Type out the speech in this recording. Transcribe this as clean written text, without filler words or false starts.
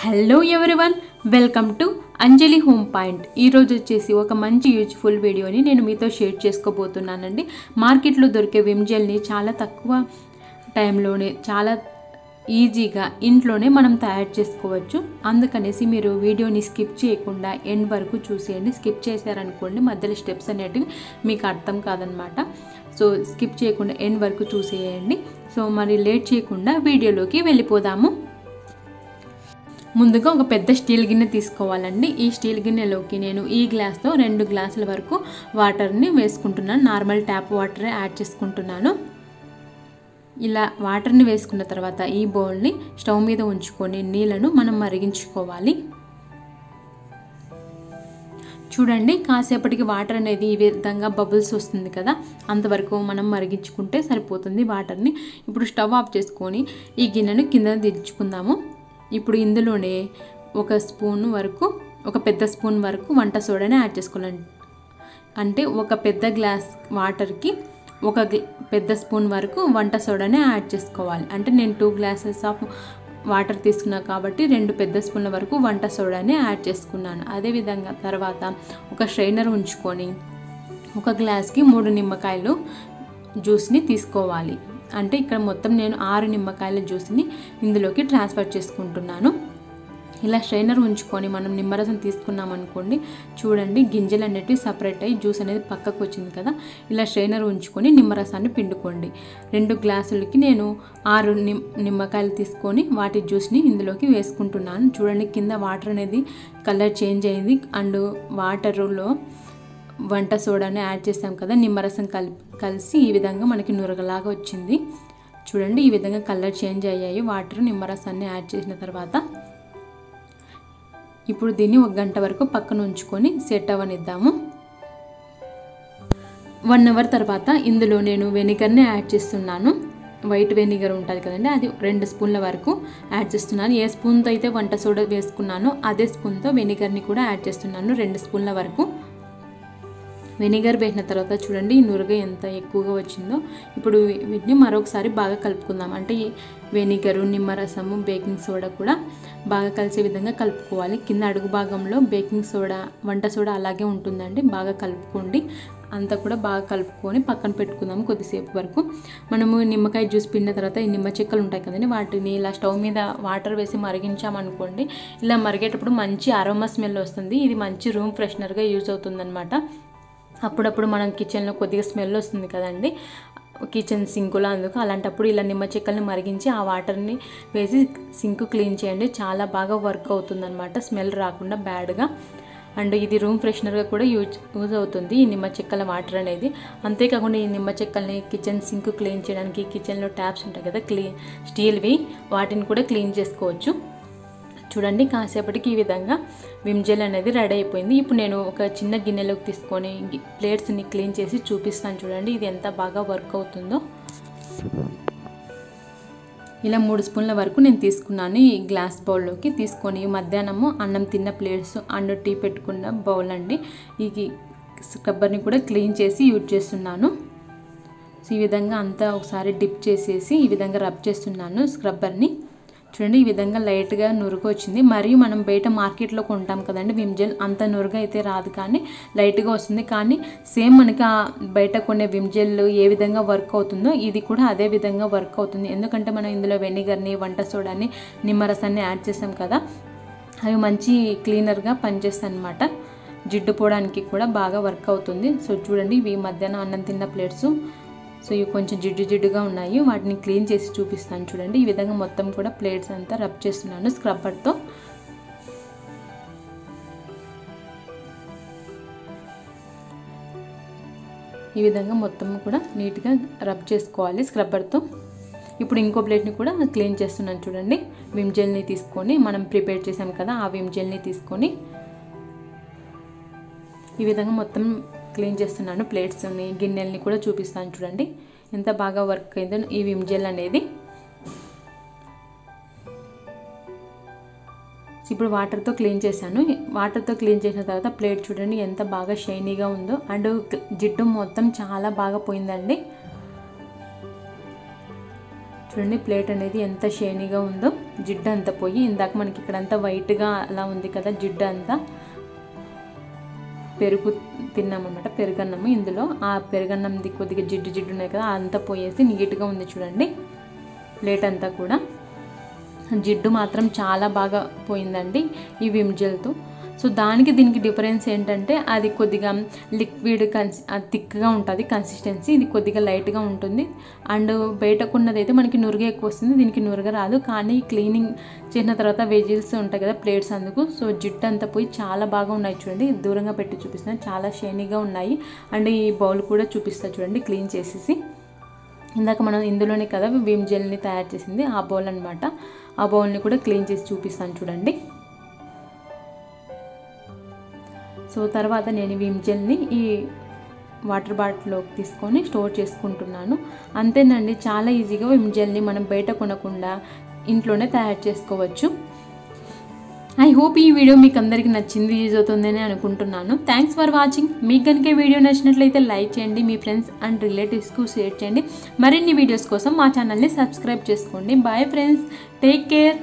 Hello everyone, welcome to Anjali home point. ఈరోజు వచ్చేసి ఒక మంచి యూజ్ఫుల్ వీడియోని నేను మీతో షేర్ చేసుకోబోతున్నానండి. మార్కెట్లో దొరికే విమ్ జెల్ని చాలా తక్కువ టైంలోనే చాలా ఈజీగా ఇంట్లోనే మనం తయారు చేసుకోవచ్చు. అందుకనేసి మీరు వీడియోని స్కిప్ చేయకుండా ఎండ్ వరకు చూసేయండి. స్కిప్ చేశారనుకోండి మధ్యలో స్టెప్స్ అనేటివి మీకు అర్థం కాదనమాట. సో స్కిప్ చేయకుండా ఎండ్ వరకు చూసేయండి. సో మరి లేట్ చేయకుండా వీడియోలోకి వెళ్ళిపోదాము. ముందుగా ఒక పెద్ద స్టీల్ గిన్నె తీసుకోవాలండి. ఈ స్టీల్ గిన్నెలోకి నేను ఈ గ్లాస్తో 2 గ్లాసుల వరకు వాటర్ని వేసుకుంటున్నాను. నార్మల్ ట్యాప్ వాటరే యాడ్ చేసుకుంటున్నాను. ఇలా వాటర్ని వేసుకున్న తర్వాత ఈ బౌల్ని స్టవ్ మీద ఉంచుకొని నీళ్ళను మనం మరిగించుకోవాలి. చూడండి, కాసేపటికి వాటర్ అనేది ఈ విధంగా బబుల్స్ వస్తుంది కదా, అంతవరకు మనం మరిగించుకుంటే సరిపోతుంది వాటర్ని. ఇప్పుడు స్టవ్ ఆఫ్ చేసుకొని ఈ గిన్నెను కింద దించుకుందాము. ఇప్పుడు ఇందులోనే ఒక పెద్ద స్పూన్ వరకు వంట సోడాని యాడ్ చేసుకోవాలండి. అంటే ఒక పెద్ద గ్లాస్ వాటర్కి ఒక పెద్ద స్పూన్ వరకు వంట సోడాని యాడ్ చేసుకోవాలి. అంటే నేను 2 గ్లాసెస్ ఆఫ్ వాటర్ తీసుకున్నా కాబట్టి 2 పెద్ద స్పూన్ల వరకు వంట సోడాని యాడ్ చేసుకున్నాను. అదేవిధంగా తర్వాత ఒక స్ట్రైనర్ ఉంచుకొని ఒక గ్లాస్కి 3 నిమ్మకాయలు జ్యూస్ని తీసుకోవాలి. అంటే ఇక్కడ మొత్తం నేను 6 నిమ్మకాయల జ్యూస్ని ఇందులోకి ట్రాన్స్ఫర్ చేసుకుంటున్నాను. ఇలా స్ట్రైనర్ ఉంచుకొని మనం నిమ్మరసం తీసుకున్నాం అనుకోండి, చూడండి గింజలు అనేటివి సపరేట్ అయ్యి జ్యూస్ అనేది పక్కకు వచ్చింది కదా. ఇలా స్ట్రైనర్ ఉంచుకొని నిమ్మరసాన్ని పిండుకోండి. 2 గ్లాసులకి నేను 6 నిమ్మకాయలు తీసుకొని వాటి జ్యూస్ని ఇందులోకి వేసుకుంటున్నాను. చూడండి కింద వాటర్ అనేది కలర్ చేంజ్ అయింది. అండ్ వాటర్లో వంట సోడాని యాడ్ చేసాం కదా, నిమ్మరసం కలిసి ఈ విధంగా మనకి నురగలాగా వచ్చింది. చూడండి ఈ విధంగా కలర్ చేంజ్ అయ్యాయి వాటర్ నిమ్మరసాన్ని యాడ్ చేసిన తర్వాత. ఇప్పుడు దీన్ని 1 గంట వరకు పక్కన ఉంచుకొని సెట్ అవ్వనిద్దాము. 1 అవర్ తర్వాత ఇందులో నేను వెనిగర్ని యాడ్ చేస్తున్నాను. వైట్ వెనిగర్ ఉంటుంది కదండి, అది 2 స్పూన్ల వరకు యాడ్ చేస్తున్నాను. ఏ స్పూన్తో అయితే వంట సోడా వేసుకున్నానో అదే స్పూన్తో వెనిగర్ని కూడా యాడ్ చేస్తున్నాను, 2 స్పూన్ల వరకు. వెనిగర్ వేసిన తర్వాత చూడండి ఈ నురగ ఎంత ఎక్కువగా వచ్చిందో. ఇప్పుడు వీటిని మరొకసారి బాగా కలుపుకుందాం. అంటే ఈ వెనిగరు, నిమ్మరసము, బేకింగ్ సోడా కూడా బాగా కలిసే విధంగా కలుపుకోవాలి. కింద అడుగు భాగంలో బేకింగ్ సోడా, వంట సోడా అలాగే ఉంటుందండి. బాగా కలుపుకోండి. అంతా కూడా బాగా కలుపుకొని పక్కన పెట్టుకుందాము కొద్దిసేపు వరకు. మనము నిమ్మకాయ జ్యూస్ పిండిన తర్వాత ఈ నిమ్మ చెక్కలు ఉంటాయి కదండి, వాటిని ఇలా స్టవ్ మీద వాటర్ వేసి మరిగించామనుకోండి, ఇలా మరిగేటప్పుడు మంచి అరోమా స్మెల్ వస్తుంది. ఇది మంచి రూమ్ ఫ్రెషనర్గా యూజ్ అవుతుందన్నమాట. అప్పుడప్పుడు మనం కిచెన్లో కొద్దిగా స్మెల్ వస్తుంది కదండి కిచెన్ సింకులో, అందుకు అలాంటప్పుడు ఇలా నిమ్మ చెక్కల్ని మరిగించి ఆ వాటర్ని వేసి సింక్ క్లీన్ చేయండి. చాలా బాగా వర్క్ అవుతుందన్నమాట, స్మెల్ రాకుండా బ్యాడ్గా. అండ్ ఇది రూమ్ ఫ్రెషనర్గా కూడా యూజ్ అవుతుంది ఈ నిమ్మ చెక్కల వాటర్ అనేది. అంతేకాకుండా ఈ నిమ్మ చెక్కల్ని కిచెన్ సింక్ క్లీన్ చేయడానికి, కిచెన్లో ట్యాప్స్ ఉంటాయి కదా స్టీల్వి, వాటిని కూడా క్లీన్ చేసుకోవచ్చు. చూడండి కాసేపటికి ఈ విధంగా విమ్ జెల్ అనేది రెడీ అయిపోయింది. ఇప్పుడు నేను ఒక చిన్న గిన్నెలోకి తీసుకొని ప్లేట్స్ని క్లీన్ చేసి చూపిస్తాను. చూడండి ఇది ఎంత బాగా వర్క్ అవుతుందో. ఇలా 3 స్పూన్ల వరకు నేను తీసుకున్నాను ఈ గ్లాస్ బౌల్లోకి తీసుకొని. మధ్యాహ్నము అన్నం తిన్న ప్లేట్స్ అండ్ టీ పెట్టుకున్న బౌల్ అండి. ఈ స్క్రబ్బర్ని కూడా క్లీన్ చేసి యూజ్ చేస్తున్నాను. సో ఈ విధంగా అంతా ఒకసారి డిప్ చేసేసి ఈ విధంగా రబ్ చేస్తున్నాను స్క్రబ్బర్ని. చూడండి ఈ విధంగా లైట్గా నురుగు వచ్చింది. మరియు మనం బయట మార్కెట్లో కొంటాం కదండి విమ్ జెల్, అంత నురుగు అయితే రాదు, కానీ లైట్గా వస్తుంది. కానీ సేమ్ మనకి ఆ బయట కొనే విమ్ జెల్ ఏ విధంగా వర్క్ అవుతుందో ఇది కూడా అదే విధంగా వర్క్ అవుతుంది. ఎందుకంటే మనం ఇందులో వెనిగర్ని, వంట సోడాని, నిమ్మరసాన్ని యాడ్ చేసాం కదా, అవి మంచి క్లీనర్గా పనిచేస్తాయి అన్నమాట. జిడ్డు పోవడానికి కూడా బాగా వర్క్ అవుతుంది. సో చూడండి ఇవి మధ్యాహ్నం అన్నం తిన్న ప్లేట్స్. సో ఇవి కొంచెం జిడ్డుగా ఉన్నాయి, వాటిని క్లీన్ చేసి చూపిస్తాను. చూడండి ఈ విధంగా మొత్తం కూడా ప్లేట్స్ అంతా రబ్ చేస్తున్నాను స్క్రబ్బర్తో. ఈ విధంగా మొత్తం కూడా నీట్గా రబ్ చేసుకోవాలి స్క్రబ్బర్తో. ఇప్పుడు ఇంకో ప్లేట్ని కూడా క్లీన్ చేస్తున్నాను. చూడండి విమ్ జెల్ని తీసుకొని, మనం ప్రిపేర్ చేసాం కదా ఆ విమ్ జెల్ని తీసుకొని ఈ విధంగా మొత్తం క్లీన్ చేస్తున్నాను. ప్లేట్స్ని, గిన్నెల్ని కూడా చూపిస్తాను. చూడండి ఎంత బాగా వర్క్ అయిందో ఈ విమ్ జెల్ అనేది. ఇప్పుడు వాటర్తో క్లీన్ చేశాను. వాటర్తో క్లీన్ చేసిన తర్వాత ప్లేట్ చూడండి ఎంత బాగా షైనీగా ఉందో. అండ్ జిడ్డు మొత్తం చాలా బాగా పోయిందండి. చూడండి ప్లేట్ అనేది ఎంత షైనీగా ఉందో, జిడ్డు అంతా పోయి. ఇందాక మనకి ఇక్కడంతా వైట్గా అలా ఉంది కదా జిడ్డు అంతా. పెరుగు తిన్నామన్నమాట, పెరుగన్నము. ఇందులో ఆ పెరుగన్నంది కొద్దిగా జిడ్డు ఉన్నాయి కదా, అంతా పోయేసి నీట్గా ఉంది చూడండి ప్లేట్ అంతా కూడా. జిడ్డు మాత్రం చాలా బాగా పోయిందండి ఈ విమ్ జెల్తో. సో దానికి దీనికి డిఫరెన్స్ ఏంటంటే అది కొద్దిగా లిక్విడ్ థిక్గా ఉంటుంది కన్సిస్టెన్సీ, ఇది కొద్దిగా లైట్గా ఉంటుంది. అండ్ బయటకున్నది అయితే మనకి నురుగ ఎక్కువ వస్తుంది, దీనికి నురుగ రాదు. కానీ క్లీనింగ్ చేసిన తర్వాత వెజిల్స్ ఉంటాయి కదా ప్లేట్స్, అందుకు. సో జిడ్డు అంతా పోయి చాలా బాగా ఉన్నాయి చూడండి. దూరంగా పెట్టి చూపిస్తున్నాను, చాలా షైనీగా ఉన్నాయి. అండ్ ఈ బౌల్ కూడా చూపిస్తా చూడండి క్లీన్ చేసేసి. ఇందాక మనం ఇందులోనే కదా విమ్ జెల్ని తయారు చేసింది, ఆ బౌల్ అనమాట. ఆ బౌల్ని కూడా క్లీన్ చేసి చూపిస్తాను చూడండి. సో తర్వాత నేను విమ్ జెల్ని ఈ వాటర్ బాటిల్లోకి తీసుకొని స్టోర్ చేసుకుంటున్నాను. అంతేనండి, చాలా ఈజీగా విమ్ జెల్ని మనం బయట కొనకుండా ఇంట్లోనే తయారు చేసుకోవచ్చు. ఐ హోప్ ఈ వీడియో మీకు అందరికీ నచ్చింది, యూజ్ అవుతుందని అనుకుంటున్నాను. Thanks for watching. మీకు కనుక వీడియో నచ్చినట్లయితే లైక్ చేయండి, మీ ఫ్రెండ్స్ అండ్ రిలేటివ్స్కు షేర్ చేయండి. మరిన్ని వీడియోస్ కోసం మా ఛానల్ని సబ్స్క్రైబ్ చేసుకోండి. Bye friends, take care.